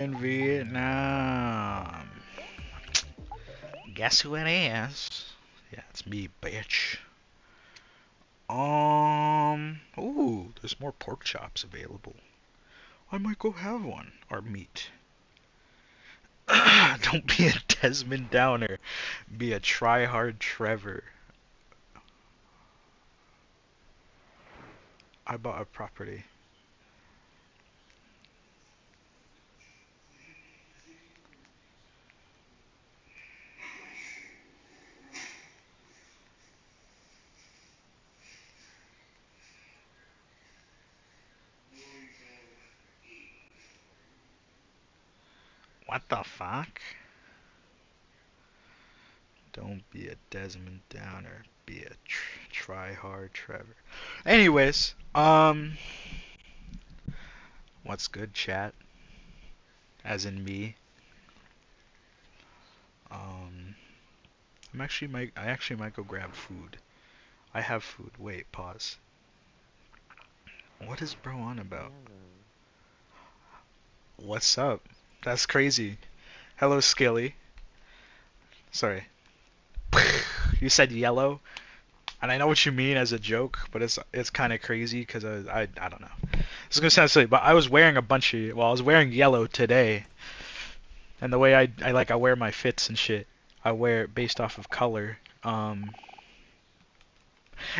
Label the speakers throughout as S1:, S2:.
S1: In Vietnam. Guess who it is? Yeah, it's me, bitch. Ooh, there's more pork chops available. I might go have one. Or meat. Don't be a Desmond Downer. Be a try-hard Trevor. I bought a property. What the fuck? Don't be a Desmond Downer. Be a try-hard Trevor. Anyways, what's good, chat? As in me. Um, I actually might go grab food. I have food. Wait, pause. What is bro on about? What's up? That's crazy. Hello, Skilly. Sorry. You said yellow, and I know what you mean as a joke, but it's kind of crazy because I don't know. This is gonna sound silly, but I was wearing a bunch of I was wearing yellow today, and the way I wear my fits and shit, I wear it based off of color.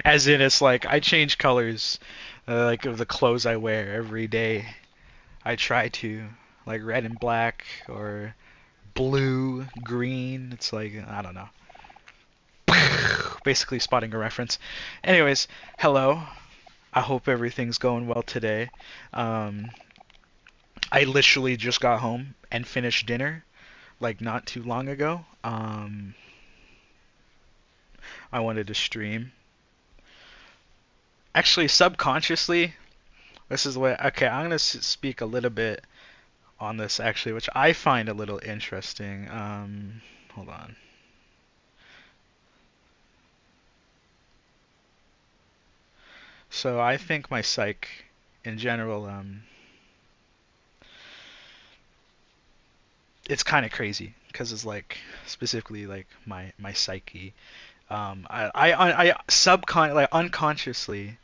S1: As in it's like I change colors, like of the clothes I wear every day. I try to like red and black or blue, green. It's like I don't know. Basically spotting a reference. Anyways, hello. I hope everything's going well today. Um, I literally just got home and finished dinner like not too long ago. I wanted to stream. Actually, subconsciously, this is what. Okay, I'm gonna speak a little bit on this actually, which I find a little interesting. Hold on. So I think my psych, in general, it's kind of crazy because it's like specifically like my psyche. I like subconsciously,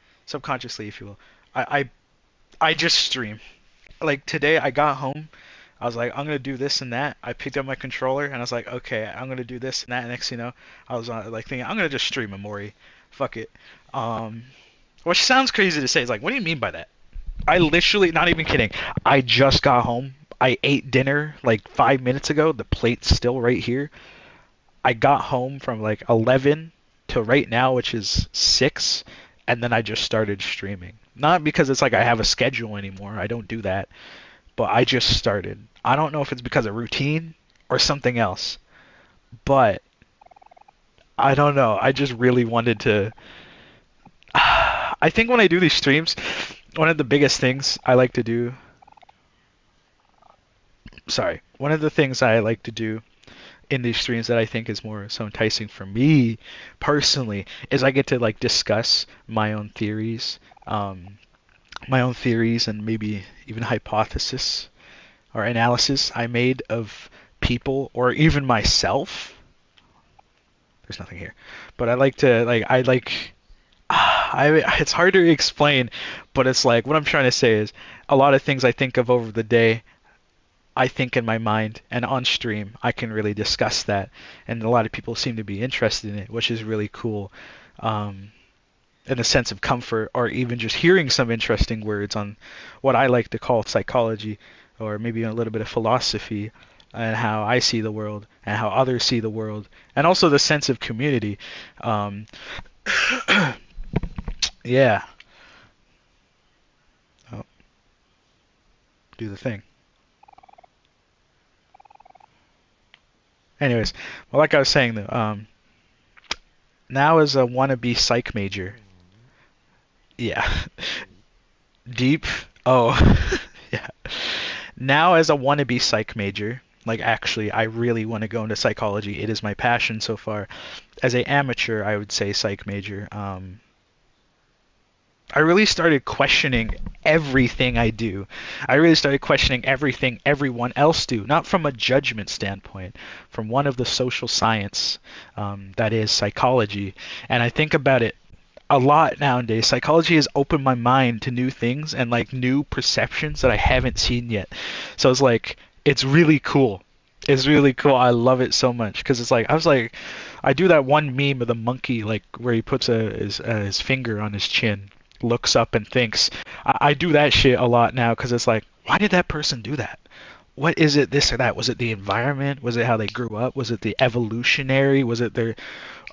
S1: if you will, I just stream. Like today, I got home. I was like, I'm gonna do this and that. I picked up my controller and I was like, okay, I'm gonna do this and that. And next, thing you know, I was like thinking, I'm gonna just stream a Mori. Fuck it. Um, which sounds crazy to say. It's like, what do you mean by that? I literally, not even kidding. I just got home. I ate dinner like 5 minutes ago. The plate's still right here. I got home from like 11 to right now, which is 6, and then I just started streaming. Not because it's like I have a schedule anymore. I don't do that. But I just started. I don't know if it's because of routine or something else. But I don't know. I just really wanted to. I think when I do these streams, one of the biggest things I like to do. Sorry. One of the things I like to do in these streams that I think is more so enticing for me personally is I get to like discuss my own theories and maybe even hypothesis or analysis I made of people or even myself. There's nothing here, but I like to like I like I it's hard to explain, but it's like what I'm trying to say is a lot of things I think of over the day I think in my mind, and on stream, I can really discuss that, and a lot of people seem to be interested in it, which is really cool. Um, in a sense of comfort, or even just hearing some interesting words on what I like to call psychology, or maybe a little bit of philosophy, and how I see the world, and how others see the world, and also the sense of community. Um, yeah. Oh, do the thing. Anyways, well, like I was saying though, now as a wannabe psych major, yeah, deep. Oh, yeah. Now as a wannabe psych major, like actually, I really want to go into psychology. It is my passion so far. As a amateur, I would say psych major. I really started questioning everything I do. I really started questioning everything everyone else do, not from a judgment standpoint, from one of the social science, that is psychology. And I think about it a lot nowadays. Psychology has opened my mind to new things and like new perceptions that I haven't seen yet. So it's like it's really cool. It's really cool. I love it so much because it's like I was like I do that one meme of the monkey like where he puts his finger on his chin, looks up and thinks. I do that shit a lot now because it's like why did that person do that? What is it this or that? Was it the environment? Was it how they grew up? Was it the evolutionary? Was it their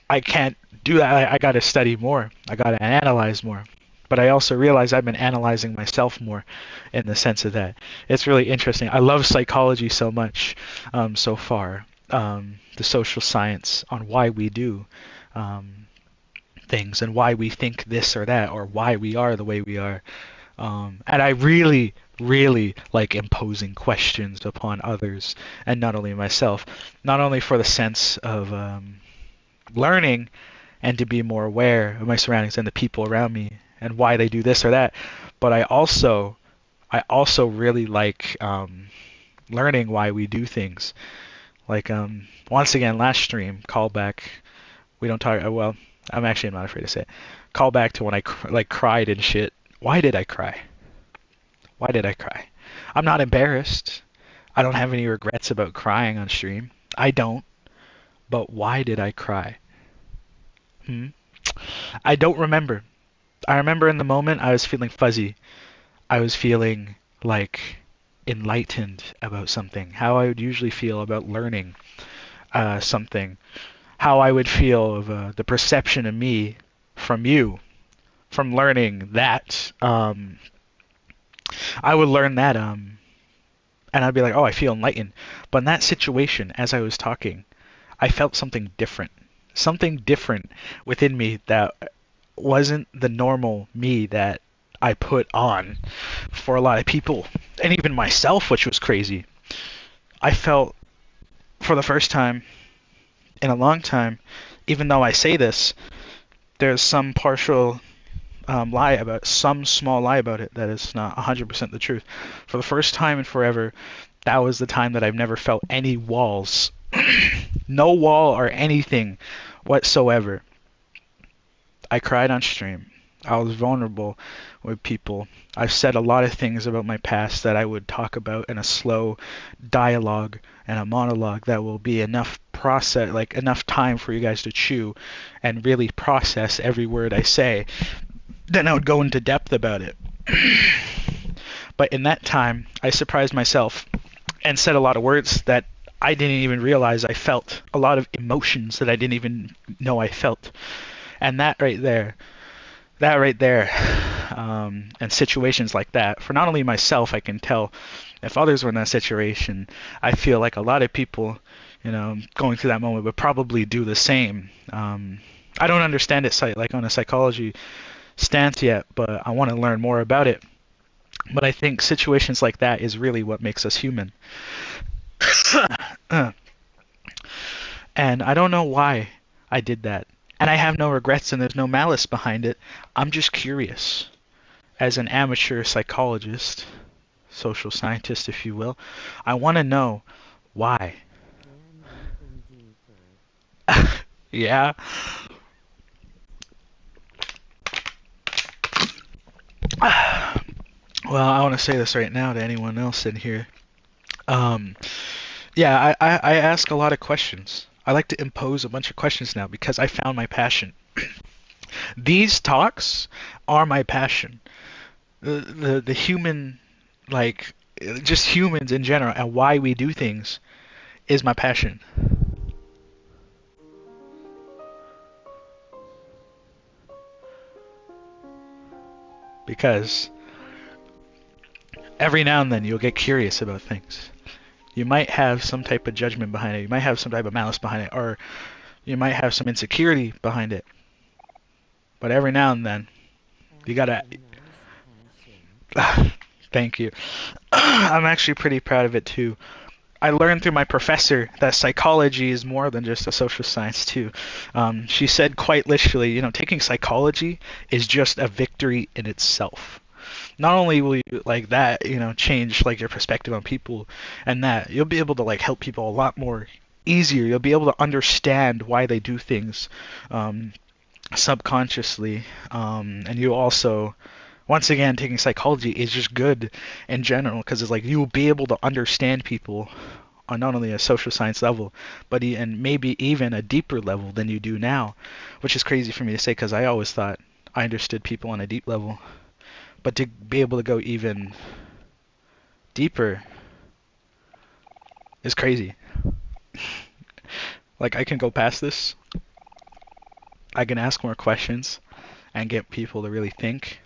S1: I can't do that. I got to study more. I got to analyze more. But I also realize I've been analyzing myself more in the sense of that. It's really interesting. I love psychology so much so far. The social science on why we do things and why we think this or that or why we are the way we are. And I really, really like imposing questions upon others and not only myself. Not only for the sense of learning and to be more aware of my surroundings and the people around me and why they do this or that. But I also really like learning why we do things. Like once again, last stream callback. We don't talk. Well, I'm actually not afraid to say it. Call back to when I like cried and shit. Why did I cry? Why did I cry? I'm not embarrassed. I don't have any regrets about crying on stream. I don't. But why did I cry? Hmm? I don't remember. I remember in the moment I was feeling fuzzy. I was feeling like enlightened about something, how I would usually feel about learning something, how I would feel of the perception of me from you, from learning that. I would learn that, and I'd be like, oh, I feel enlightened. But in that situation, as I was talking, I felt something different within me that wasn't the normal me that I put on for a lot of people, and even myself, which was crazy. I felt for the first time in a long time, even though I say this, there's some partial some small lie about it that is not 100% the truth. For the first time in forever, that was the time that I've never felt any walls, no wall or anything whatsoever. I cried on stream. I was vulnerable with people. I've said a lot of things about my past that I would talk about in a slow dialogue and a monologue that will be enough process, like enough time for you guys to chew and really process every word I say. Then I would go into depth about it. But in that time, I surprised myself and said a lot of words that I didn't even realize I felt, a lot of emotions that I didn't even know I felt. And that right there, and situations like that, for not only myself, I can tell if others were in that situation, I feel like a lot of people, going through that moment would probably do the same. I don't understand it like on a psychology stance yet, but I want to learn more about it. But I think situations like that is really what makes us human. And I don't know why I did that. And I have no regrets and there's no malice behind it. I'm just curious. As an amateur psychologist, social scientist, if you will, I want to know why. Yeah. Well, I want to say this right now to anyone else in here. Um, yeah, I ask a lot of questions. I like to impose a bunch of questions now because I found my passion. These talks are my passion. The human, like, just humans in general and why we do things is my passion. Because every now and then you'll get curious about things. You might have some type of judgment behind it. You might have some type of malice behind it, or you might have some insecurity behind it. But every now and then, you gotta. Thank you. I'm actually pretty proud of it too. I learned through my professor that psychology is more than just a social science too. She said quite literally, taking psychology is just a victory in itself. Not only will you like that, change like your perspective on people, and that you'll be able to like help people a lot more easier. You'll be able to understand why they do things um, subconsciously, and you also, once again, taking psychology is just good in general because it's like you'll be able to understand people on not only a social science level, but and maybe even a deeper level than you do now, which is crazy for me to say because I always thought I understood people on a deep level. But to be able to go even deeper is crazy. Like I can go past this, I can ask more questions and get people to really think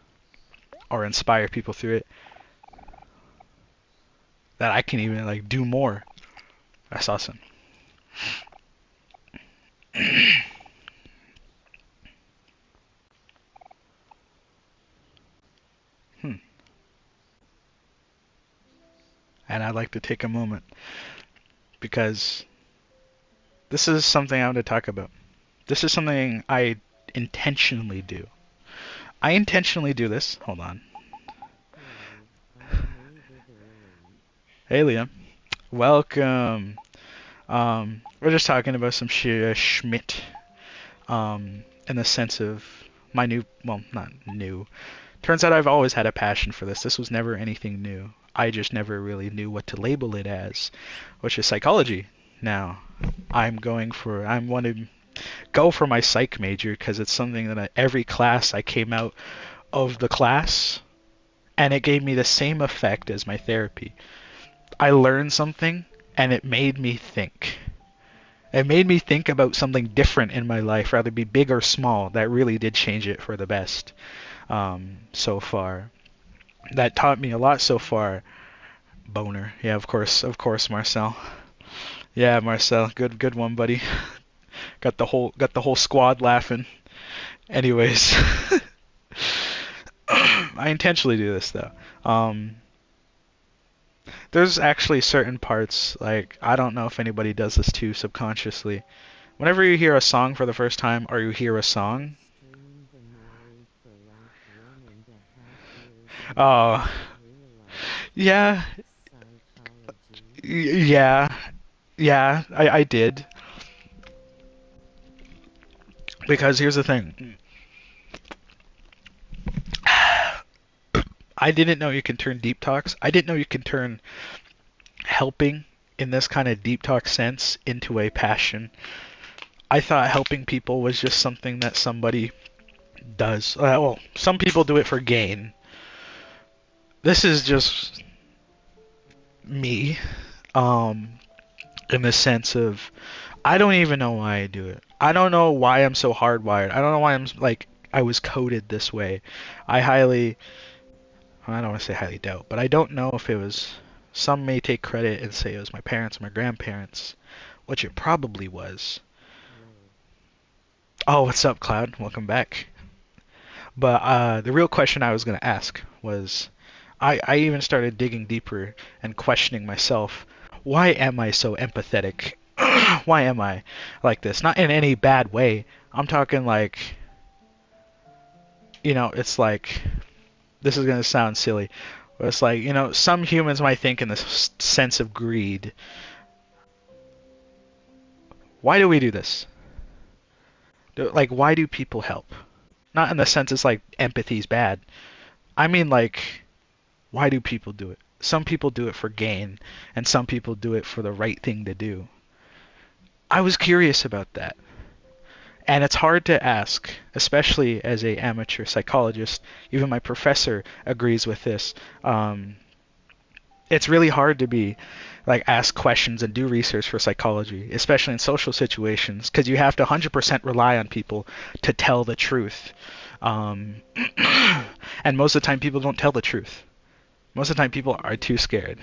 S1: or inspire people through it. That I can even like do more. That's awesome. Hmm. And I'd like to take a moment because this is something I want to talk about. This is something I intentionally do. I intentionally do this. Hold on. Hey, Liam. Welcome. We're just talking about some Schmidt. In the sense of my new, well, not new. Turns out I've always had a passion for this. This was never anything new. I just never really knew what to label it as, which is psychology. Now, I want to go for my psych major because it's something that every class I came out of the class and it gave me the same effect as my therapy. I learned something and it made me think. It made me think about something different in my life, rather be big or small. That really did change it for the best so far. That taught me a lot so far. Boner, yeah, of course, Marcel. Yeah, Marcel, good one, buddy. Got the whole squad laughing. Anyways, I intentionally do this though. There's actually certain parts, like I don't know if anybody does this too subconsciously. Whenever you hear a song for the first time or you hear a song, oh, yeah, yeah, yeah, I did. Because here's the thing. I didn't know you can turn deep talks. I didn't know you can turn helping in this kind of deep talk sense into a passion. I thought helping people was just something that somebody does. Well, some people do it for gain. This is just me, um, in the sense of I don't even know why I do it. I don't know why I'm so hardwired. I don't know why I'm like I was coded this way. I highly, I don't want to say highly doubt, but I don't know if it was. Some may take credit and say it was my parents or my grandparents, which it probably was. Oh, what's up, Cloud? Welcome back. But the real question I was going to ask was I even started digging deeper and questioning myself. Why am I so empathetic? Why am I like this? Not in any bad way. I'm talking like, it's like, this is going to sound silly, but it's like, some humans might think in the sense of greed. Why do we do this? Like, why do people help? Not in the sense it's like empathy's bad. I mean, like, why do people do it? Some people do it for gain, and some people do it for the right thing to do. I was curious about that. And it's hard to ask, especially as a amateur psychologist. Even my professor agrees with this. It's really hard to be like ask questions and do research for psychology, especially in social situations, because you have to 100% rely on people to tell the truth. Um, and most of the time, people don't tell the truth. Most of the time, people are too scared.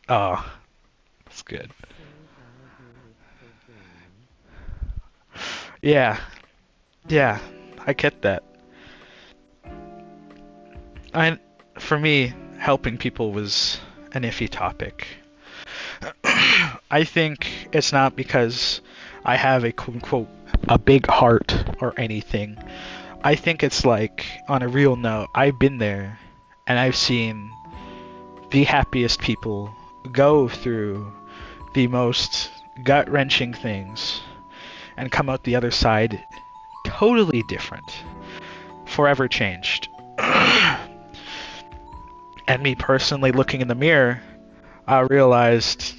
S1: Oh, that's good. Yeah, yeah, I get that. I, for me, helping people was an iffy topic. I think it's not because I have a quote unquote a big heart or anything. I think it's like, on a real note, I've been there and I've seen the happiest people go through the most gut-wrenching things and come out the other side totally different, forever changed. And me personally, looking in the mirror, I realized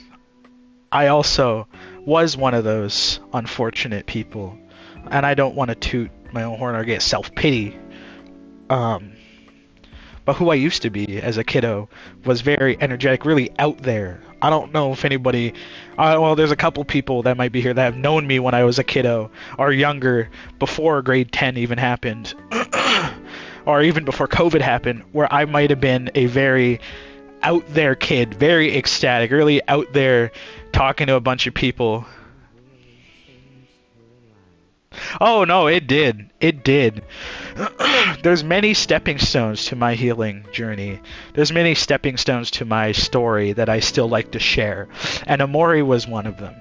S1: I also was one of those unfortunate people. And I don't want to toot my own horn or get self-pity. But who I used to be as a kiddo was very energetic, really out there. I don't know if anybody, well, there's a couple people that might be here that have known me when I was a kiddo or younger, before grade 10 even happened, or even before COVID happened, where I might have been a very out there kid, very ecstatic, really out there talking to a bunch of people. Oh no, it did. It did. There's many stepping stones to my healing journey. There's many stepping stones to my story that I still like to share. And Amori was one of them.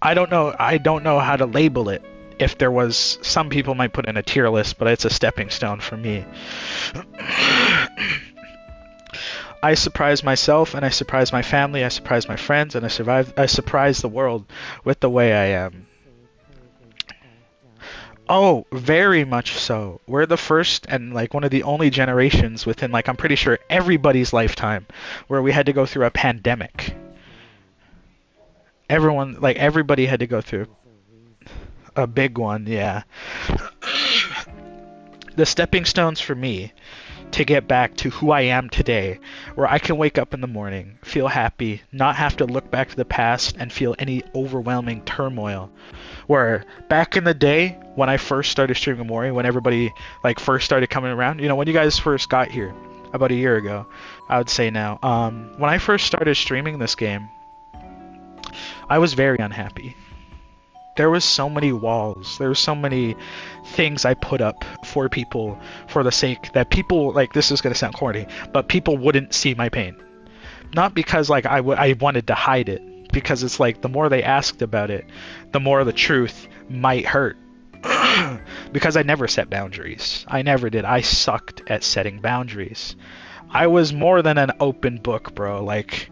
S1: I don't know how to label it. If there was, some people might put in a tier list, but it's a stepping stone for me. I surprised myself, and I surprised my family, I surprised my friends, and I surprised the world with the way I am. Oh, very much so. We're the first and like one of the only generations within, like, I'm pretty sure everybody's lifetime where we had to go through a pandemic. Everyone, like everybody had to go through a big one, yeah. The stepping stones for me to get back to who I am today, where I can wake up in the morning, feel happy, not have to look back to the past and feel any overwhelming turmoil. Where back in the day, when I first started streaming Amori, when everybody like first started coming around, you know, when you guys first got here, about a year ago, I would say now, when I first started streaming this game, I was very unhappy. There was so many walls, there were so many things I put up for people for the sake that people, like, this is going to sound corny, but people wouldn't see my pain. Not because like I wanted to hide it, because it's like the more they asked about it, the more the truth might hurt. Because I never set boundaries. I never did. I sucked at setting boundaries. I was more than an open book, bro. Like,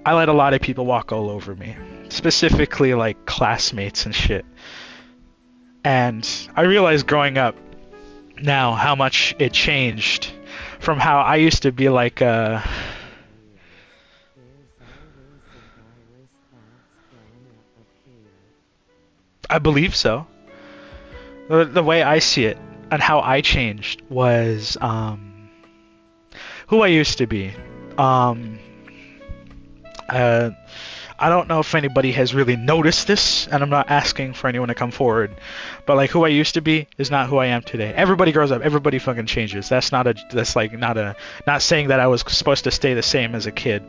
S1: I let a lot of people walk all over me. Specifically, like, classmates and shit. And I realized growing up now how much it changed from how I used to be like I believe so. The way I see it and how I changed was who I used to be. I don't know if anybody has really noticed this, and I'm not asking for anyone to come forward, but like who I used to be is not who I am today. Everybody grows up, everybody fucking changes. That's not saying that I was supposed to stay the same as a kid.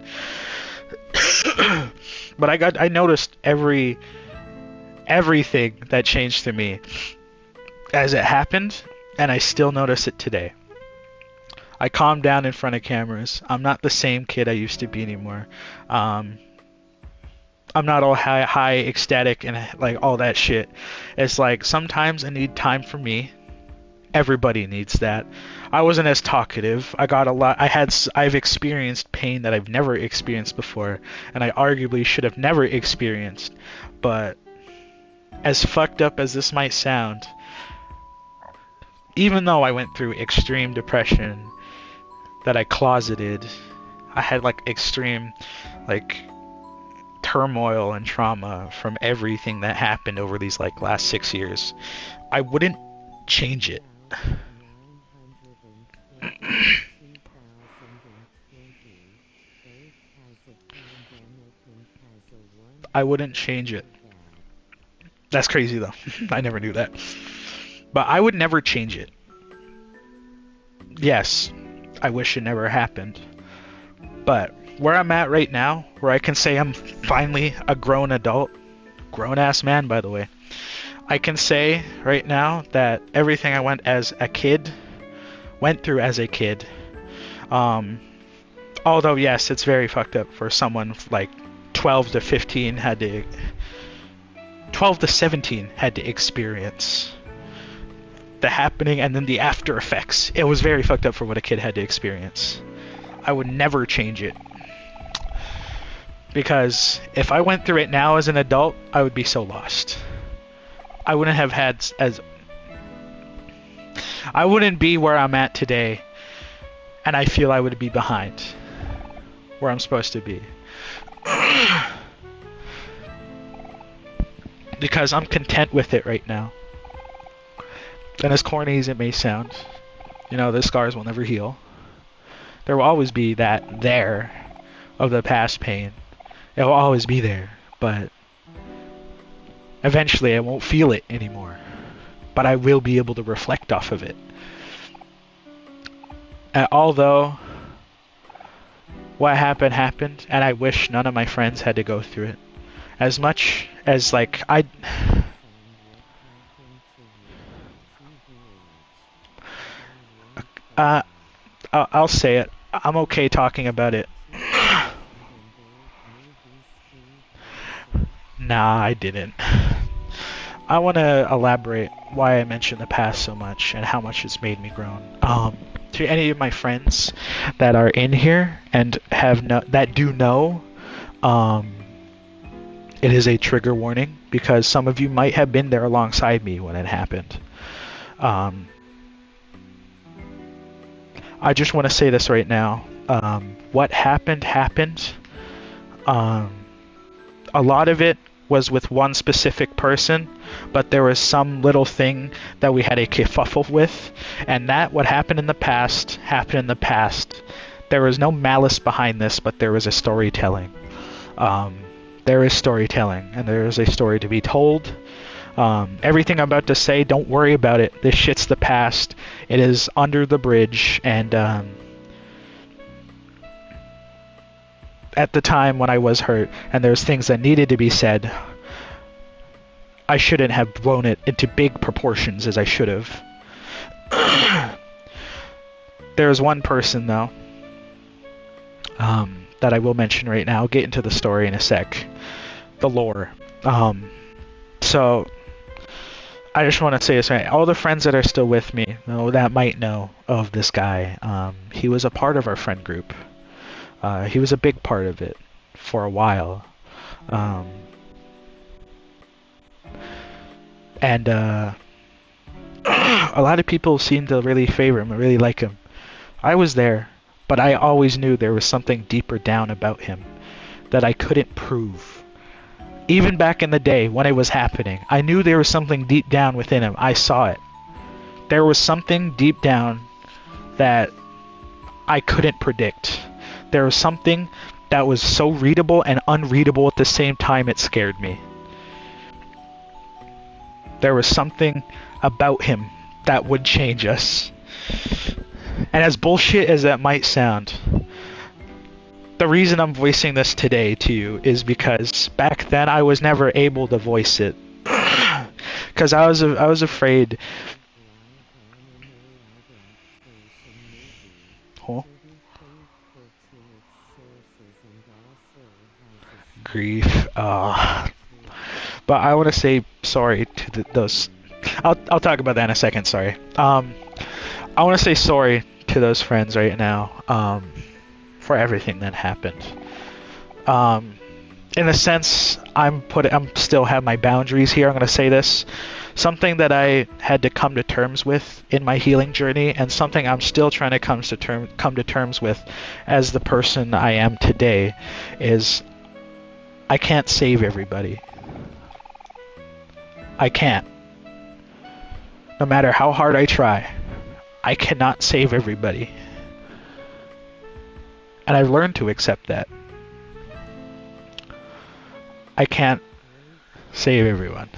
S1: But I noticed everything that changed through me as it happened, and I still notice it today. I calmed down in front of cameras. I'm not the same kid I used to be anymore. I'm not all high ecstatic and like all that shit. It's like sometimes I need time for me. Everybody needs that. I wasn't as talkative. I've experienced pain that I've never experienced before, and I arguably should have never experienced. But as fucked up as this might sound, even though I went through extreme depression that I closeted, I had like extreme like turmoil and trauma from everything that happened over these like last 6 years. I wouldn't change it. I wouldn't change it. That's crazy though. I never knew that. But I would never change it. Yes, I wish it never happened. But where I'm at right now, where I can say I'm finally a grown adult, grown-ass man, by the way, I can say right now that everything I went through as a kid, Um, although yes, it's very fucked up for someone like 12 to 15 had to 12 to 17 had to experience the happening and then the after effects. It was very fucked up for what a kid had to experience. I would never change it. Because if I went through it now as an adult, I would be so lost. I wouldn't have had as... I wouldn't be where I'm at today, and I feel I would be behind where I'm supposed to be. Because I'm content with it right now. And as corny as it may sound, you know, the scars will never heal. There will always be that there of the past pain. It will always be there, but eventually I won't feel it anymore. But I will be able to reflect off of it. And although what happened happened, and I wish none of my friends had to go through it. As much as like I'll say it. I'm okay talking about it. Nah, I didn't. I want to elaborate why I mention the past so much and how much it's made me grown. To any of my friends that are in here and that do know, it is a trigger warning because some of you might have been there alongside me when it happened. I just want to say this right now. What happened happened. A lot of it was with one specific person, but there was some little thing that we had a kerfuffle with, and that what happened in the past happened in the past. There was no malice behind this, but there was a storytelling. There is storytelling, and there is a story to be told. Everything I'm about to say, don't worry about it. This shit's the past. It is under the bridge, and at the time when I was hurt and there's things that needed to be said, I shouldn't have blown it into big proportions as I should have. There's one person, though, that I will mention right now. I'll get into the story in a sec. The lore. So, I just want to say this right. All the friends that are still with me, that might know of this guy, he was a part of our friend group. He was a big part of it for a while. And a lot of people seem to really favor him and really like him. I was there, but I always knew there was something deeper down about him that I couldn't prove. Even back in the day when it was happening, I knew there was something deep down within him. I saw it. There was something deep down that I couldn't predict. There was something that was so readable and unreadable at the same time it scared me. There was something about him that would change us. And as bullshit as that might sound, the reason I'm voicing this today to you is because back then I was never able to voice it. Because I was afraid. Huh? Grief. But I want to say sorry to those. I'll talk about that in a second. Sorry. I want to say sorry to those friends right now. For everything that happened. In a sense, I'm still have my boundaries here. I'm going to say this. Something that I had to come to terms with in my healing journey, and something I'm still trying to come to terms with as the person I am today, is I can't save everybody. I can't. No matter how hard I try, I cannot save everybody. And I've learned to accept that. I can't save everyone.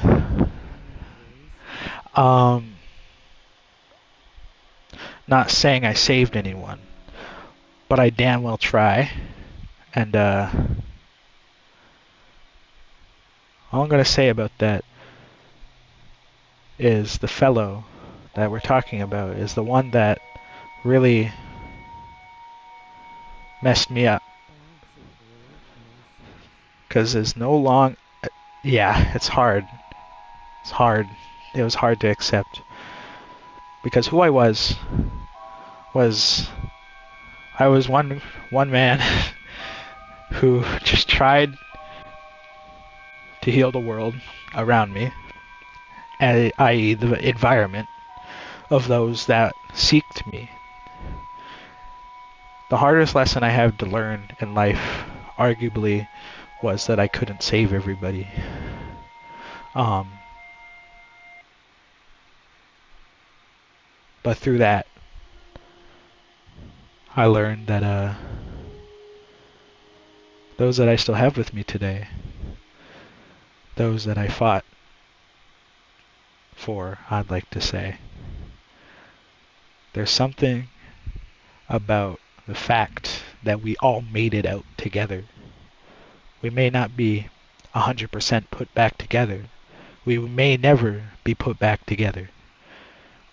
S1: Not saying I saved anyone, but I damn well try. And all I'm gonna say about that is the fellow that we're talking about is the one that really messed me up because there's no long. Yeah, it's hard. It's hard. It was hard to accept because who I was I was one man who just tried to heal the world around me, i.e., the environment of those that seeked me. The hardest lesson I had to learn in life, arguably, was that I couldn't save everybody. Um, but through that, I learned that those that I still have with me today, those that I fought for, I'd like to say, there's something about the fact that we all made it out together. We may not be 100% put back together. We may never be put back together.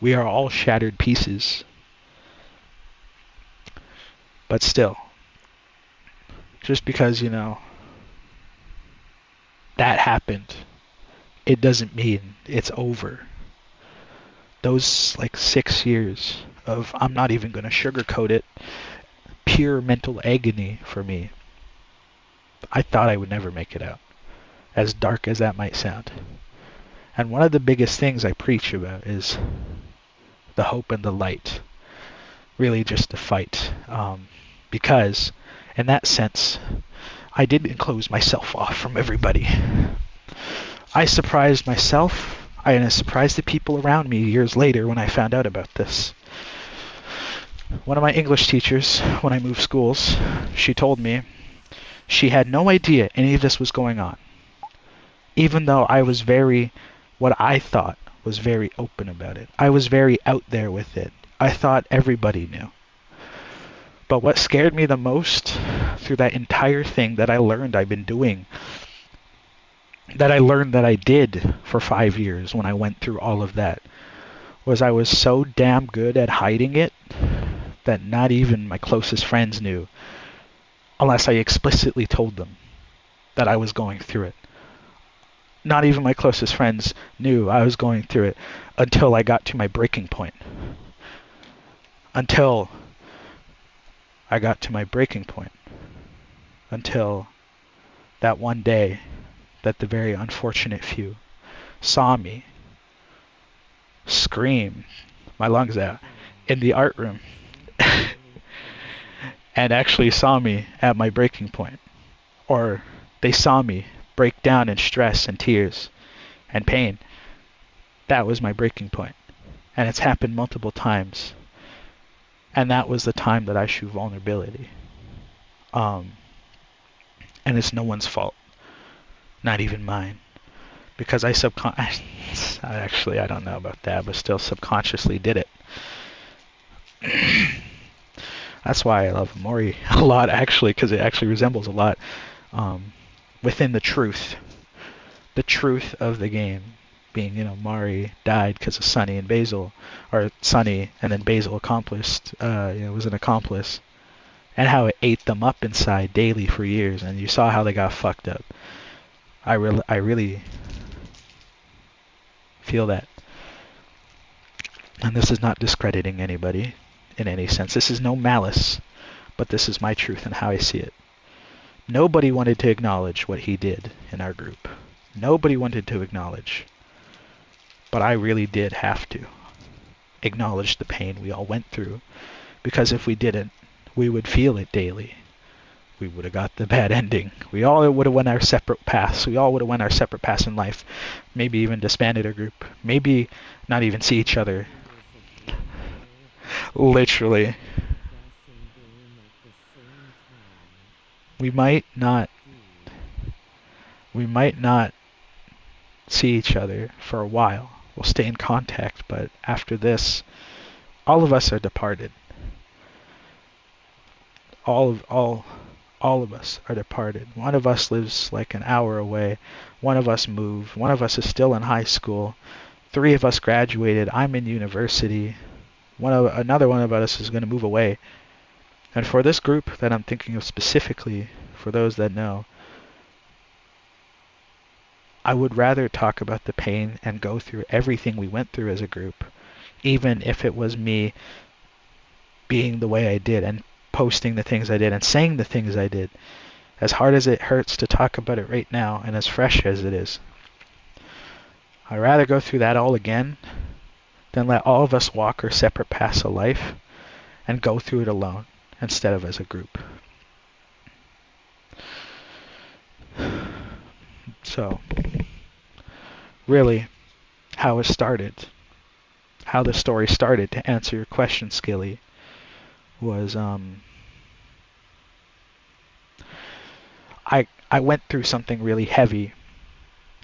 S1: We are all shattered pieces. But still, just because, that happened, it doesn't mean it's over. Those like 6 years of, I'm not even going to sugarcoat it, pure mental agony for me. I thought I would never make it out, as dark as that might sound. And one of the biggest things I preach about is the hope and the light. Really just the fight. Because in that sense, I didn't close myself off from everybody. I surprised myself. I surprised the people around me years later when I found out about this. One of my English teachers, when I moved schools, she told me she had no idea any of this was going on. Even though I was what I thought was very open about it. I was very out there with it. I thought everybody knew. But what scared me the most through that entire thing that I learned I've been doing, that I learned that I did for 5 years when I went through all of that, was I was so damn good at hiding it that not even my closest friends knew, unless I explicitly told them that I was going through it. Not even my closest friends knew I was going through it until I got to my breaking point. Until I got to my breaking point. Until that one day that the very unfortunate few saw me scream my lungs out in the art room and actually saw me at my breaking point. Or they saw me break down in stress and tears and pain. That was my breaking point. And it's happened multiple times. And that was the time that I showed vulnerability. And it's no one's fault. Not even mine. Because I I don't know about that, but still subconsciously did it. That's why I love Mori a lot, actually, because it actually resembles a lot within the truth. The truth of the game being, Mari died because of Sunny and Basil, or Sunny and then Basil was an accomplice, and how it ate them up inside daily for years, and you saw how they got fucked up. I really feel that. And this is not discrediting anybody in any sense. This is no malice, but this is my truth and how I see it. Nobody wanted to acknowledge what he did in our group. Nobody wanted to acknowledge. But I really did have to acknowledge the pain we all went through, because if we didn't, we would feel it daily. We would have got the bad ending. We all would have went our separate paths. We all would have went our separate paths in life. Maybe even disbanded our group. Maybe not even see each other. Literally. We might not see each other for a while. We'll stay in contact, but after this, all of us are departed. All of us are departed. One of us lives like an hour away. One of us moved. One of us is still in high school. 3 of us graduated. I'm in university. Another one of us is going to move away. And for this group that I'm thinking of specifically, for those that know, I would rather talk about the pain and go through everything we went through as a group, even if it was me being the way I did and posting the things I did and saying the things I did. As hard as it hurts to talk about it right now and as fresh as it is, I'd rather go through that all again than let all of us walk our separate paths of life and go through it alone instead of as a group. So, really, how it started, how the story started, to answer your question, Skilly, was I went through something really heavy,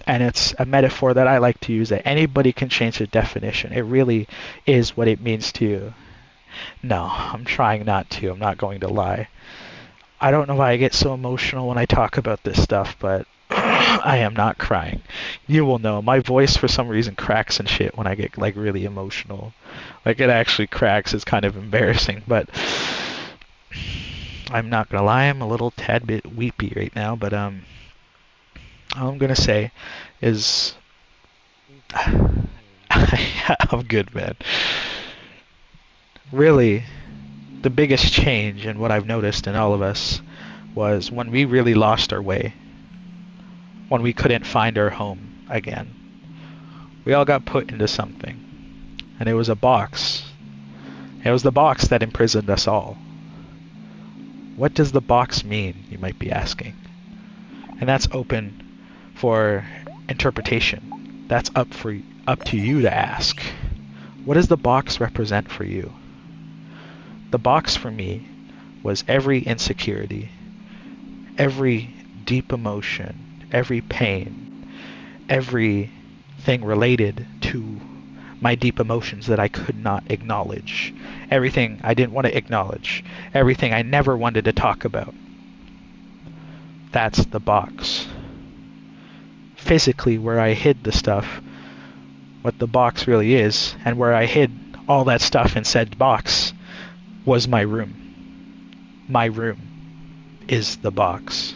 S1: and it's a metaphor that I like to use, that anybody can change the definition. It really is what it means to you. No, I'm trying not to. I'm not going to lie. I don't know why I get so emotional when I talk about this stuff, but I am not crying. You will know. My voice for some reason cracks and shit when I get like really emotional. Like it actually cracks. It's kind of embarrassing, but I'm not gonna lie. I'm a little tad bit weepy right now, but all I'm gonna say is I'm good, man. Really, the biggest change in what I've noticed in all of us was when we really lost our way, when we couldn't find our home again. We all got put into something, and it was a box. It was the box that imprisoned us all. What does the box mean, you might be asking? And that's open for interpretation. That's up to you to ask. What does the box represent for you? The box for me was every insecurity, every deep emotion, every pain, everything related to my deep emotions that I could not acknowledge, everything I didn't want to acknowledge, everything I never wanted to talk about. That's the box. Physically, where I hid the stuff, what the box really is, and where I hid all that stuff in said box, was my room. My room is the box.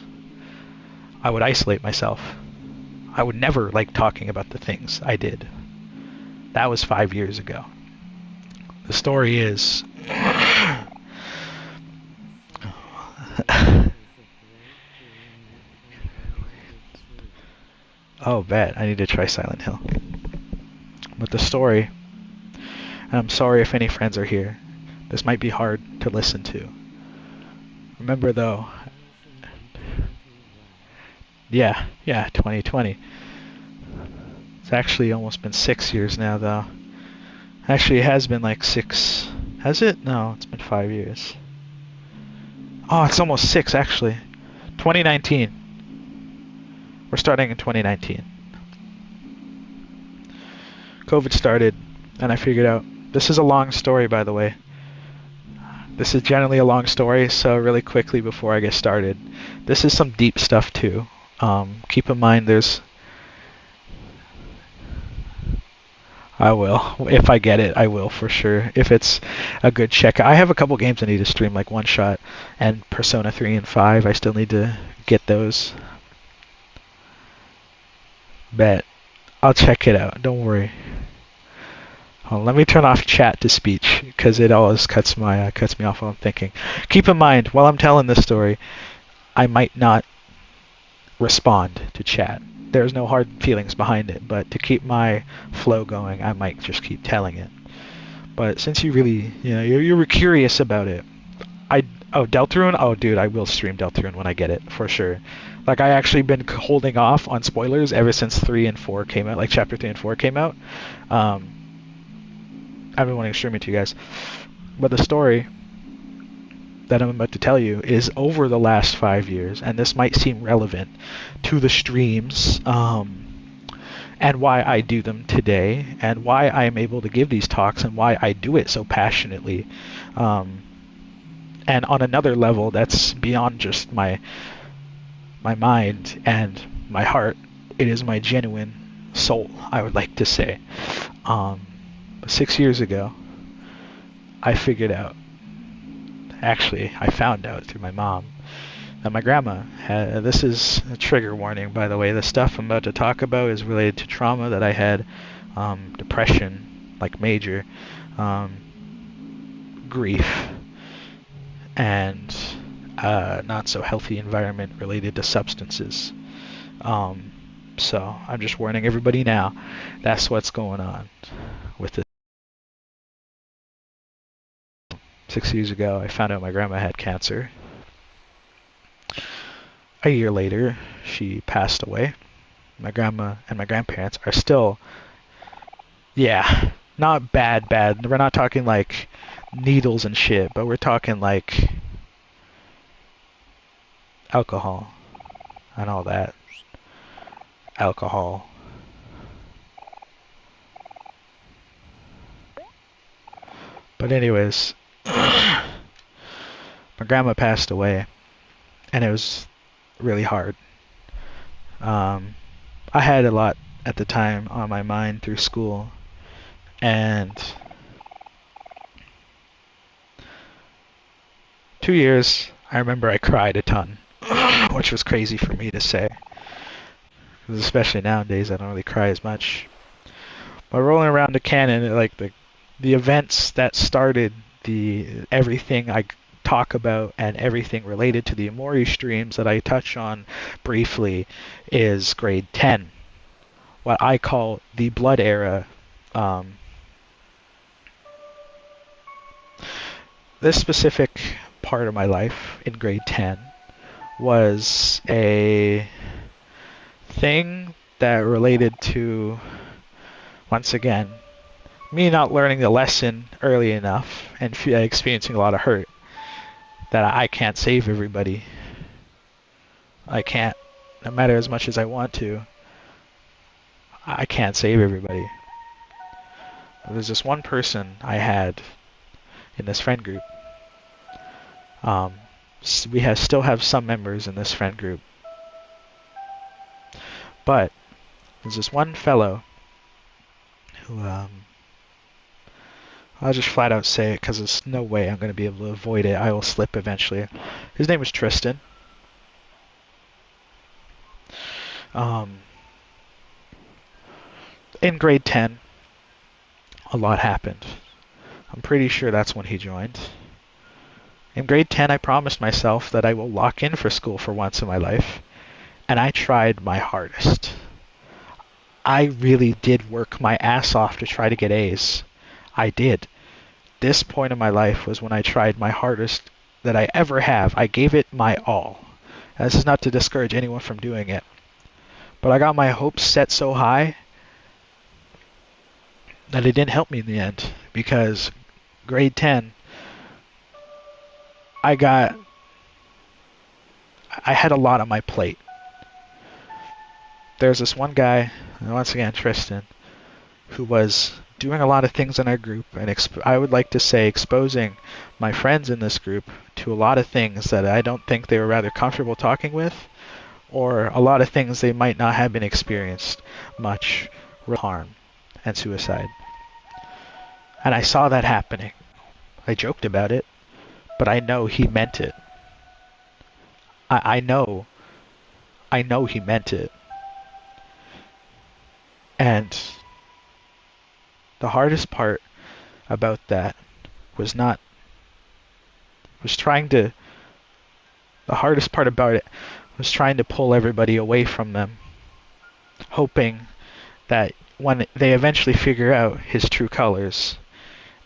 S1: I would isolate myself. I would never like talking about the things I did. That was 5 years ago. The story is... Oh, bet. I need to try Silent Hill. But the story... And I'm sorry if any friends are here. This might be hard to listen to. Remember though... Yeah, 2020. It's actually almost been 6 years now, though. Actually, it has been like 6. Has it? No, it's been 5 years. Oh, it's almost 6, actually. 2019. We're starting in 2019. COVID started, and I figured out... This is a long story, by the way. This is generally a long story, so really quickly before I get started. This is some deep stuff, too. Keep in mind there's... I will. If I get it, I will for sure. If it's a good check. I have a couple games I need to stream, like One Shot and Persona 3 and 5. I still need to get those. Bet. I'll check it out. Don't worry. Let me turn off chat to speech, because it always cuts me off while I'm thinking. Keep in mind, while I'm telling this story, I might not respond to chat. There's no hard feelings behind it, but to keep my flow going, I might just keep telling it. But since you really, you were curious about it, Deltarune? Oh, dude, I will stream Deltarune when I get it, for sure. Like, I actually been holding off on spoilers ever since 3 and 4 came out, like Chapter 3 and 4 came out. I've been wanting to stream it to you guys. But the story that I'm about to tell you is over the last 5 years, and this might seem relevant to the streams, and why I do them today, and why I am able to give these talks, and why I do it so passionately. And on another level that's beyond just my mind and my heart, it is my genuine soul, I would like to say. 6 years ago, I figured out actually, I found out through my mom that my grandma had. This is a trigger warning, by the way. The stuff I'm about to talk about is related to trauma that I had, depression, like major, grief, and not so healthy environment related to substances. Um, so I'm just warning everybody now. That's what's going on with this. 6 years ago, I found out my grandma had cancer. A year later, she passed away. My grandma and my grandparents are still, yeah, not bad. We're not talking like needles and shit, but we're talking like alcohol and all that. Alcohol. But anyways, my grandma passed away, and it was really hard. I had a lot at the time on my mind through school, and 2 years, I remember I cried a ton, which was crazy for me to say, 'cause especially nowadays I don't really cry as much. But rolling around the canon, like the events that started the everything I talk about and everything related to the Amori streams that I touch on briefly is grade 10, what I call the blood era. This specific part of my life in grade 10 was a thing that related to, once again, me not learning the lesson early enough and experiencing a lot of hurt that I can't save everybody. I can't, no matter as much as I want to, I can't save everybody. There's this one person I had in this friend group. Still have some members in this friend group. But there's this one fellow who, I'll just flat out say it because there's no way I'm going to be able to avoid it. I will slip eventually. His name was Tristan. In grade 10, a lot happened. I'm pretty sure that's when he joined. In grade 10, I promised myself that I will lock in for school for once in my life, and I tried my hardest. I really did work my ass off to try to get A's. I did. This point in my life was when I tried my hardest that I ever have. I gave it my all. And this is not to discourage anyone from doing it. But I got my hopes set so high that it didn't help me in the end. Because grade 10, I had a lot on my plate. There's this one guy, once again Tristan, who was doing a lot of things in our group, and I would like to say exposing my friends in this group to a lot of things that I don't think they were rather comfortable talking with, or a lot of things they might not have been experienced much, harm and suicide. And I saw that happening. I joked about it, but I know he meant it. I know he meant it. And the hardest part about that was the hardest part about it was trying to pull everybody away from them, hoping that when they eventually figure out his true colors,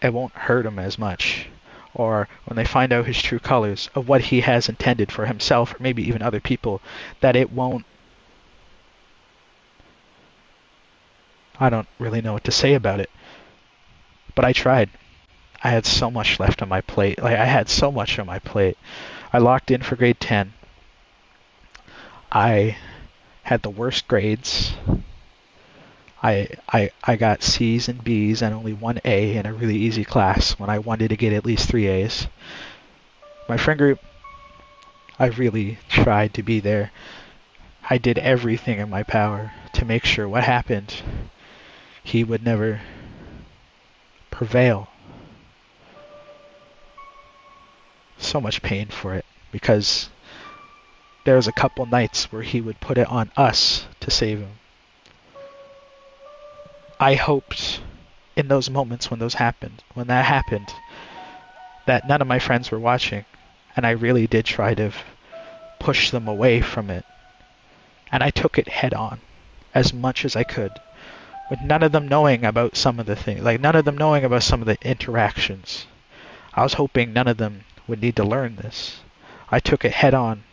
S1: it won't hurt him as much. Or when they find out his true colors of what he has intended for himself, or maybe even other people, that it won't. I don't really know what to say about it. But I tried. I had so much left on my plate. I had so much on my plate. I locked in for grade 10. I had the worst grades. I got C's and B's and only one A in a really easy class when I wanted to get at least 3 A's. My friend group, I really tried to be there. I did everything in my power to make sure what happened, he would never prevail. so much pain for it because there was a couple nights where he would put it on us to save him. I hoped in those moments when that happened, that none of my friends were watching, and I really did try to push them away from it. And I took it head on as much as I could, with none of them knowing about some of the things, like none of them knowing about some of the interactions. I was hoping none of them would need to learn this. I took it head on.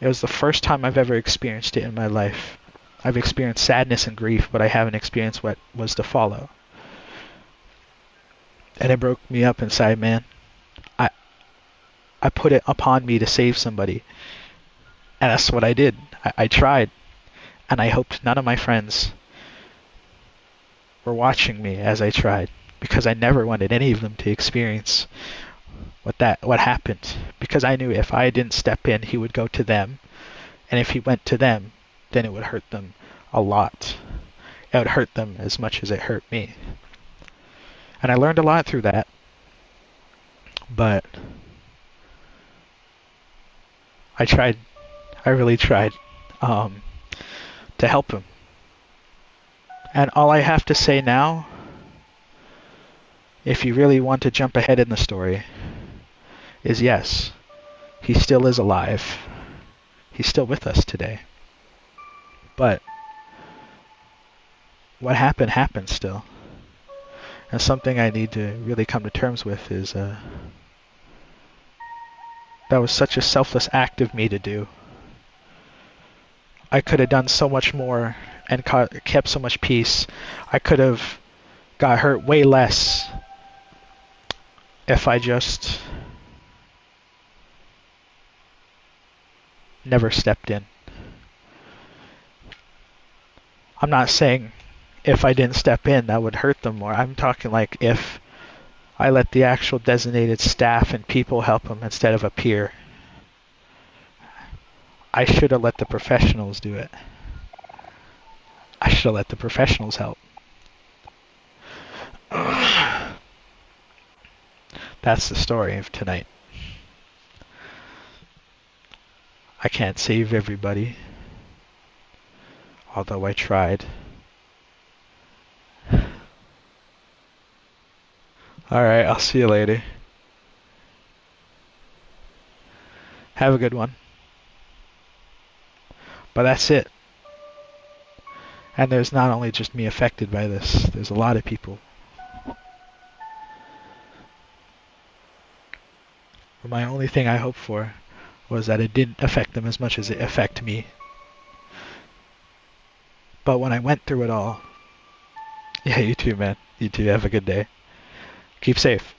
S1: It was the first time I've ever experienced it in my life. I've experienced sadness and grief, but I haven't experienced what was to follow. And it broke me up inside, man. I put it upon me to save somebody. And that's what I did. I tried. And I hoped none of my friends were watching me as I tried, because I never wanted any of them to experience what happened, because I knew if I didn't step in, he would go to them, and if he went to them, then it would hurt them a lot. It would hurt them as much as it hurt me. And I learned a lot through that, but I tried. I really tried to help him. And all I have to say now, if you really want to jump ahead in the story, is yes, he still is alive. He's still with us today. But what happened happened still. And something I need to really come to terms with is that was such a selfless act of me to do. I could have done so much more and kept so much peace. I could have got hurt way less if I just never stepped in. I'm not saying if I didn't step in that would hurt them more. I'm talking like if I let the actual designated staff and people help them instead of a peer. I should have let the professionals do it. I should have let the professionals help. That's the story of tonight. I can't save everybody, although I tried. Alright, I'll see you later. Have a good one. But that's it. And there's not only just me affected by this, there's a lot of people. My only thing I hoped for was that it didn't affect them as much as it affected me. But when I went through it all, yeah, you too, man. You too, have a good day. Keep safe.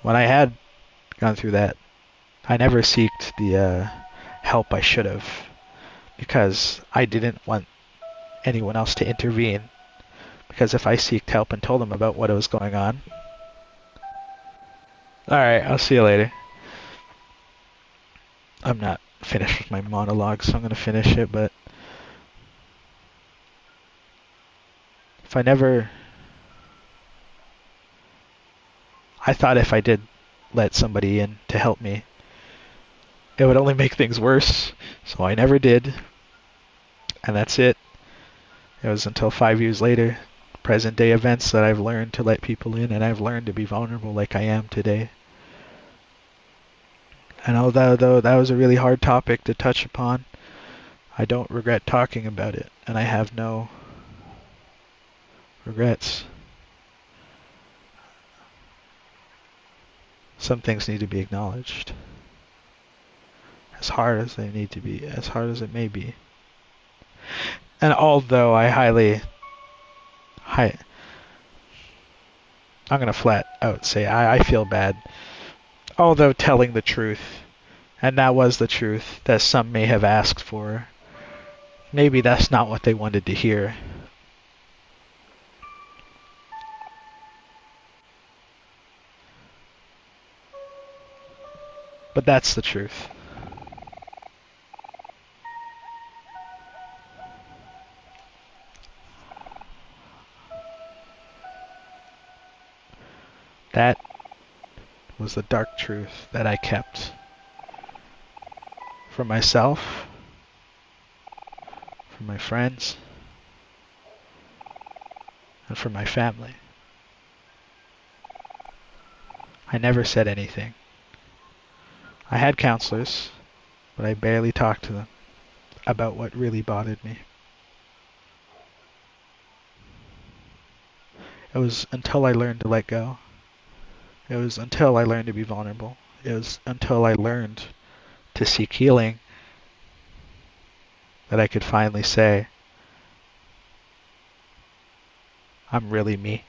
S1: When I had gone through that, I never sought the help I should have, because I didn't want anyone else to intervene. Because if I sought help and told them about what was going on... Alright, I'll see you later. I'm not finished with my monologue, so I'm going to finish it, but... if I never... I thought if I did let somebody in to help me, it would only make things worse, so I never did. And that's it. It was until 5 years later, present day events, that I've learned to let people in, and I've learned to be vulnerable like I am today. And although that was a really hard topic to touch upon, I don't regret talking about it, and I have no regrets. Some things need to be acknowledged. As hard as they need to be, as hard as it may be. And although I'm gonna flat out say I feel bad. Although telling the truth, and that was the truth that some may have asked for, maybe that's not what they wanted to hear. But that's the truth. That was the dark truth that I kept from myself, from my friends, and from my family. I never said anything. I had counselors, but I barely talked to them about what really bothered me. It was until I learned to let go. It was until I learned to be vulnerable. It was until I learned to seek healing that I could finally say, I'm really me.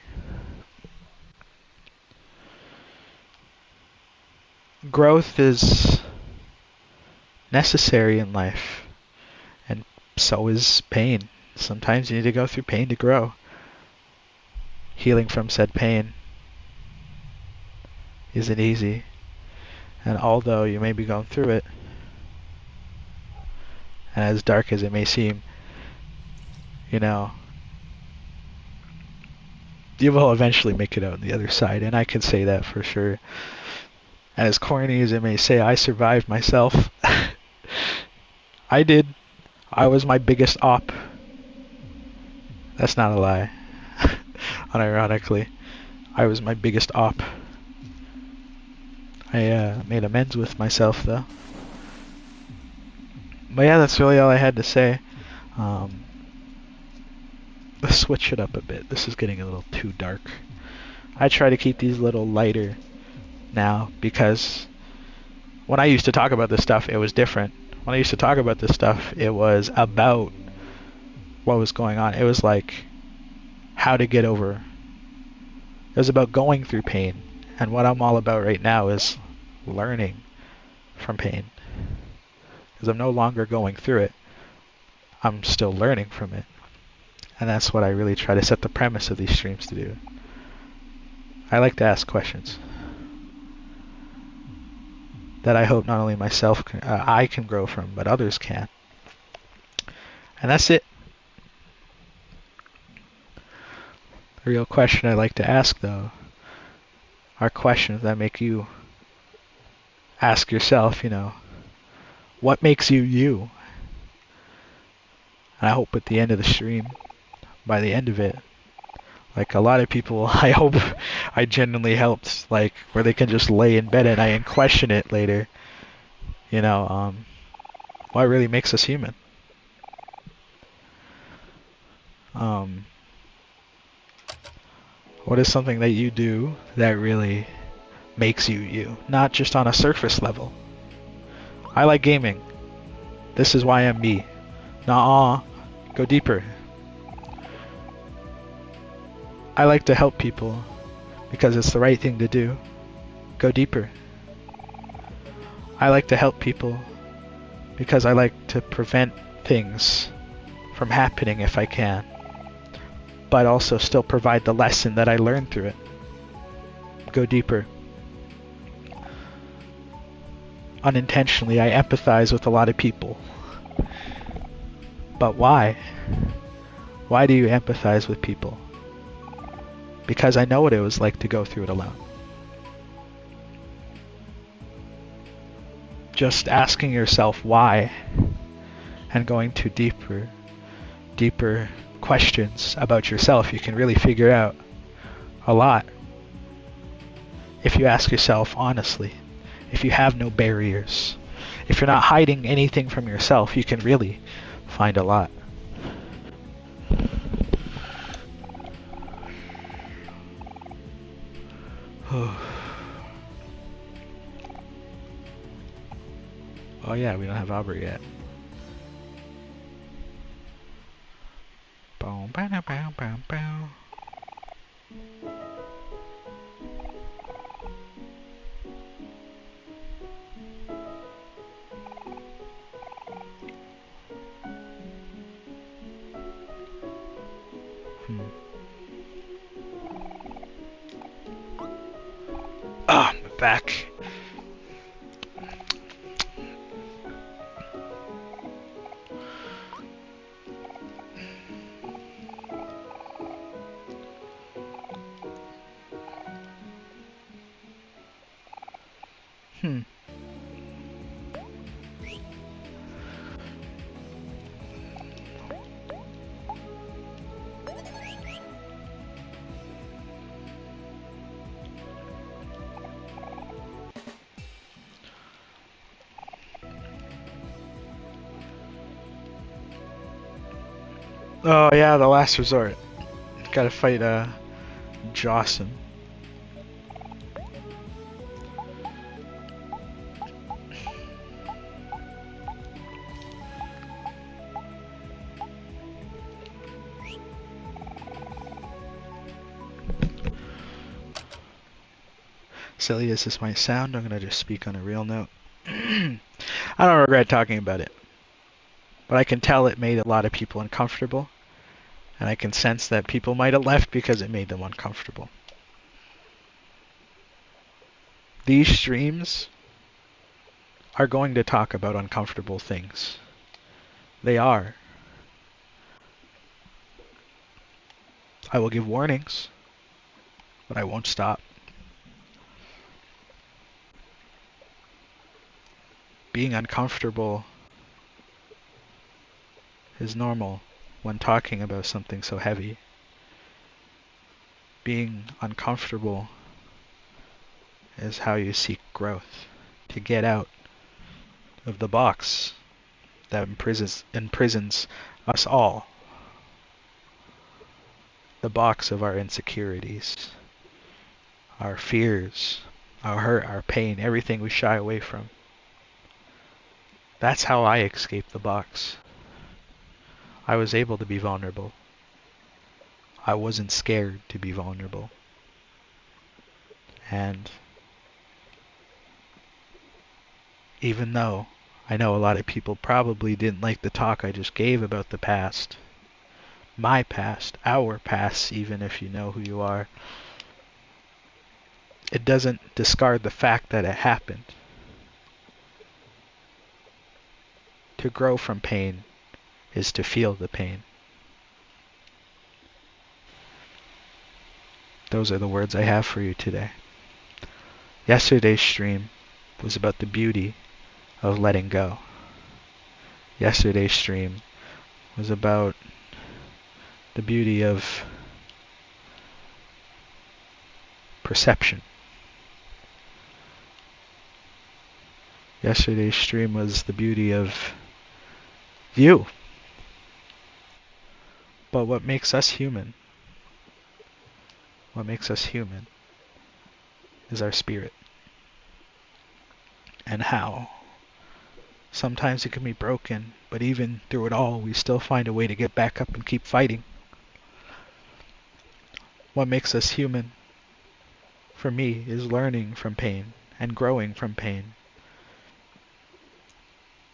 S1: Growth is necessary in life, and so is pain. Sometimes you need to go through pain to grow. Healing from said pain isn't easy, and although you may be going through it, and as dark as it may seem, you know, you will eventually make it out on the other side, and I can say that for sure. And as corny as it may say, I survived myself. I did. I was my biggest op. That's not a lie. Unironically, I was my biggest op. I made amends with myself, though. But yeah, that's really all I had to say. Let's switch it up a bit. This is getting a little too dark. I try to keep these a little lighter now, because when I used to talk about this stuff, it was different. When I used to talk about this stuff, it was about what was going on. It was like how to get over. It was about going through pain. And what I'm all about right now is learning from pain. Because I'm no longer going through it. I'm still learning from it. And that's what I really try to set the premise of these streams to do. I like to ask questions that I hope not only I can grow from, but others can. And that's it. The real question I like to ask, though, are questions that make you ask yourself, what makes you you? And I hope at the end of the stream, by the end of it, like a lot of people, I hope I genuinely helped, like where they can just lay in bed at night and question it later. What really makes us human? What is something that you do that really makes you you? Not just on a surface level. I like gaming. This is why I'm me. Nuh-uh. Go deeper. I like to help people because it's the right thing to do. Go deeper. I like to help people because I like to prevent things from happening if I can, but also still provide the lesson that I learned through it. Go deeper. Unintentionally, I empathize with a lot of people. But why? Why do you empathize with people? Because I know what it was like to go through it alone. Just asking yourself why and going to deeper questions about yourself, you can really figure out a lot. If you ask yourself honestly, if you have no barriers, if you're not hiding anything from yourself, you can really find a lot. Oh yeah, we don't have Aubrey yet. Bow, bow, bow, bow, bow. Oh, my back. Oh yeah, the last resort. Gotta fight Jawson. Silly as this might sound, I'm gonna just speak on a real note. I don't regret talking about it, but I can tell it made a lot of people uncomfortable, and I can sense that people might have left because it made them uncomfortable. These streams are going to talk about uncomfortable things. They are. I will give warnings, but I won't stop. Being uncomfortable is normal when talking about something so heavy. Being uncomfortable is how you seek growth, to get out of the box that imprisons us all. The box of our insecurities, our fears, our hurt, our pain, everything we shy away from. That's how I escaped the box. I was able to be vulnerable. I wasn't scared to be vulnerable. And even though I know a lot of people probably didn't like the talk I just gave about the past, my past, our past, even if you know who you are, it doesn't discard the fact that it happened. To grow from pain is to feel the pain. Those are the words I have for you today. Yesterday's stream was about the beauty of letting go. Yesterday's stream was about the beauty of perception. Yesterday's stream was the beauty of view. But what makes us human is our spirit. And how sometimes it can be broken, but even through it all, we still find a way to get back up and keep fighting. What makes us human, for me, is learning from pain and growing from pain.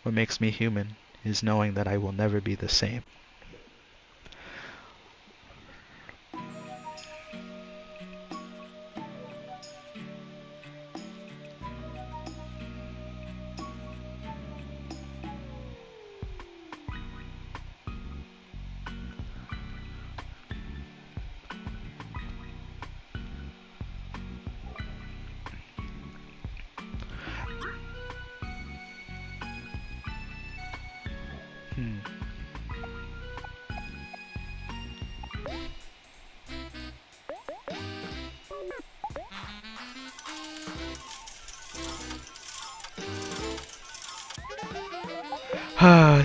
S1: What makes me human is knowing that I will never be the same.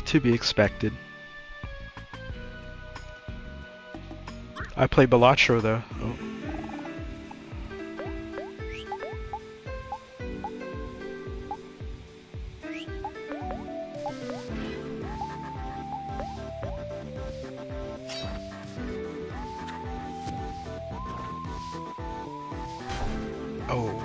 S1: To be expected. I play Balatro though. Oh. Oh.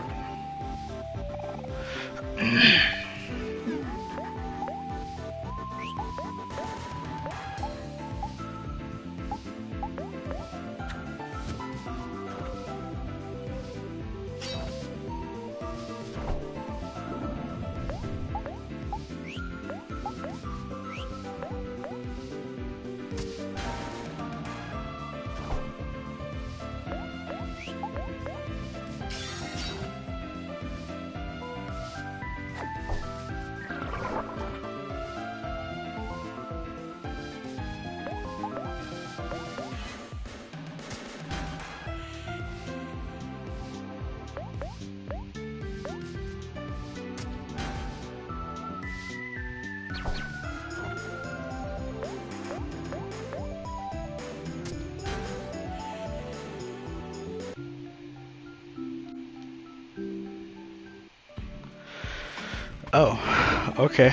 S1: Oh, okay.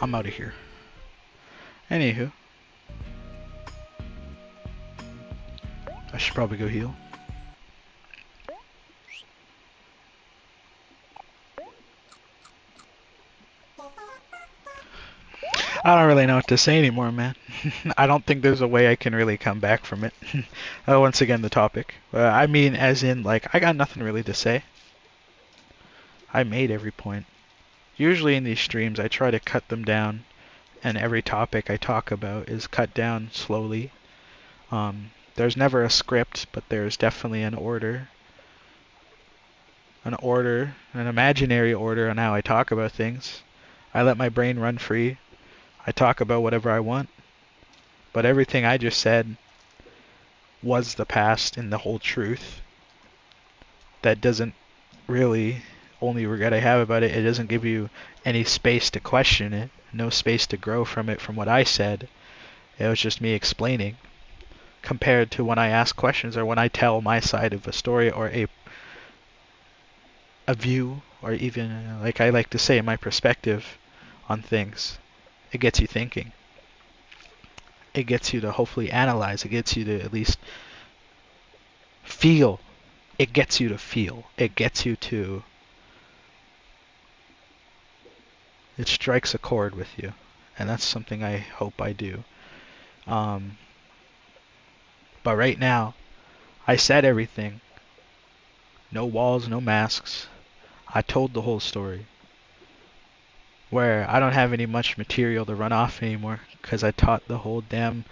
S1: I'm out of here. Anywho, I should probably go heal. I don't really know what to say anymore, man. I don't think there's a way I can really come back from it. Once again, the topic. I mean, as in, like, I got nothing really to say. I made every point. Usually in these streams, I try to cut them down, and every topic I talk about is cut down slowly. There's never a script, but there's definitely an order. An imaginary order on how I talk about things. I let my brain run free. I talk about whatever I want. But everything I just said was the past and the whole truth. That doesn't really, only regret I have about it, it doesn't give you any space to question it. No space to grow from it from what I said. It was just me explaining. Compared to when I ask questions or when I tell my side of a story or a view or even, like I like to say, my perspective on things. It gets you thinking. It gets you to hopefully analyze. It gets you to at least feel. It gets you to feel. It gets you to... It strikes a chord with you. And that's something I hope I do. But right now, I said everything. No walls, no masks. I told the whole story. Where I don't have any much material to run off anymore because I taught the whole damn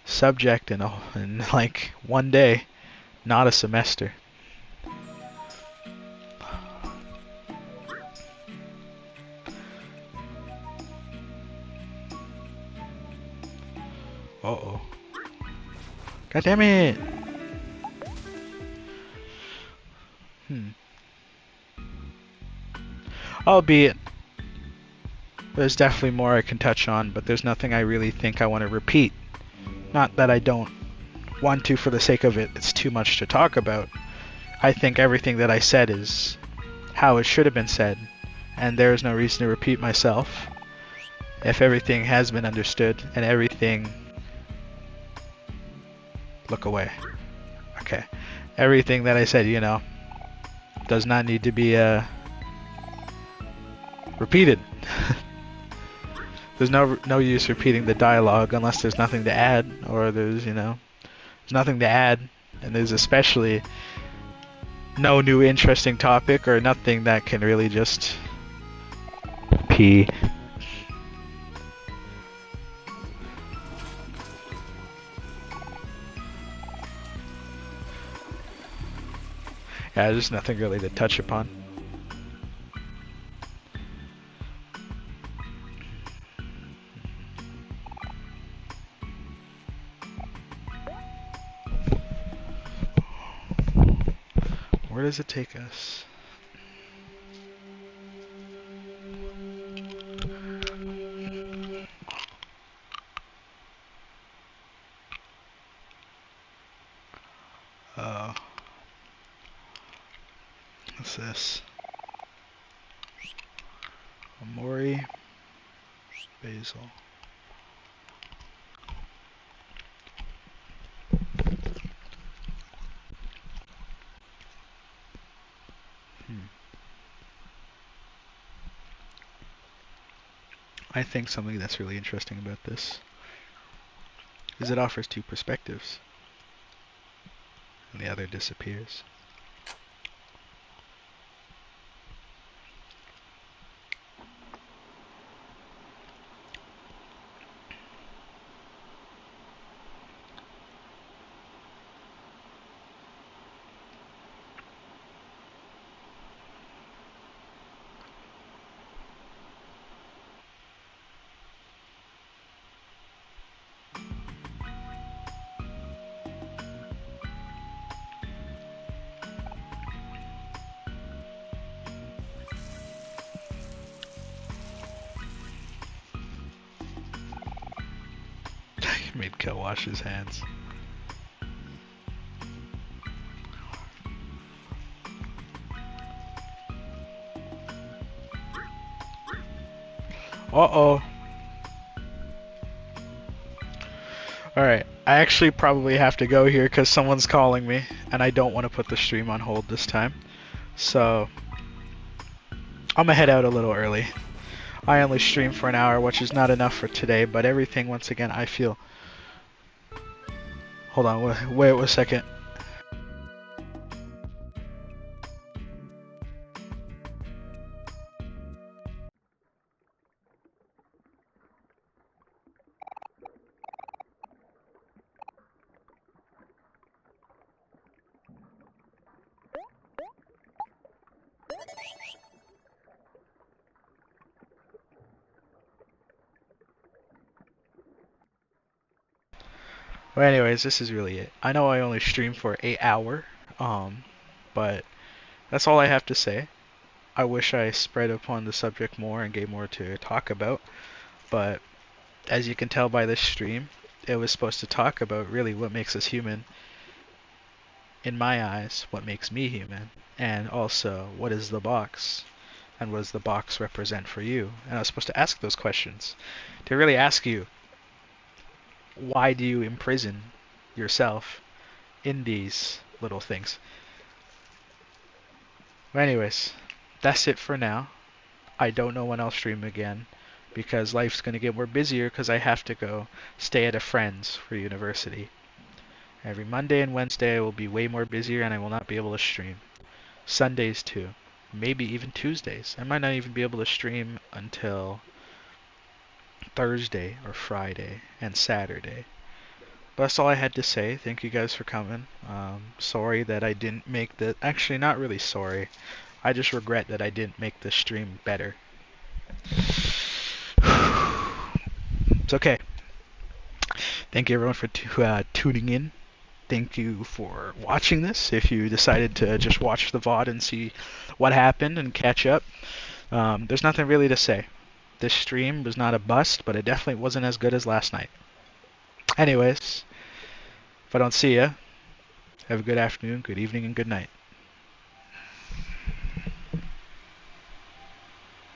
S1: subject in like one day, not a semester. Uh-oh. God damn it! Albeit, there's definitely more I can touch on, but there's nothing I really think I want to repeat. Not that I don't want to for the sake of it, it's too much to talk about. I think everything that I said is how it should have been said, and there is no reason to repeat myself. If everything has been understood and everything... Look away. Okay. Everything that I said, you know, does not need to be repeated. There's no use repeating the dialogue unless there's nothing to add, or there's nothing to add, and there's especially no new interesting topic or nothing that can really just pee. Yeah, there's nothing really to touch upon. Where does it take us? What's this? Amori, basil. I think something that's really interesting about this is it offers two perspectives, and the other disappears. Made Kel wash his hands. Uh-oh. Alright, I actually probably have to go here because someone's calling me, and I don't want to put the stream on hold this time. So, I'm gonna head out a little early. I only streamed for an hour, which is not enough for today, but everything, once again, I feel... Hold on, wait a second. Well, anyways, this is really it. I know I only streamed for an hour, but that's all I have to say. I wish I spread upon the subject more and gave more to talk about, but as you can tell by this stream, it was supposed to talk about really what makes us human. In my eyes, what makes me human, and also what is the box, and what does the box represent for you? And I was supposed to ask those questions to really ask you, why do you imprison yourself in these little things? But anyways, that's it for now. I don't know when I'll stream again because life's gonna get more busier because I have to go stay at a friend's for university. Every Monday and Wednesday I will be way more busier and I will not be able to stream. Sundays too. Maybe even Tuesdays. I might not even be able to stream until Thursday or Friday and Saturday. But that's all I had to say. Thank you guys for coming. Sorry that I didn't make the... Actually, not really sorry. I just regret that I didn't make the stream better. It's okay. Thank you everyone for tuning in. Thank you for watching this. If you decided to just watch the VOD and see what happened and catch up, there's nothing really to say. This stream was not a bust, but it definitely wasn't as good as last night. Anyways, if I don't see ya, have a good afternoon, good evening, and good night.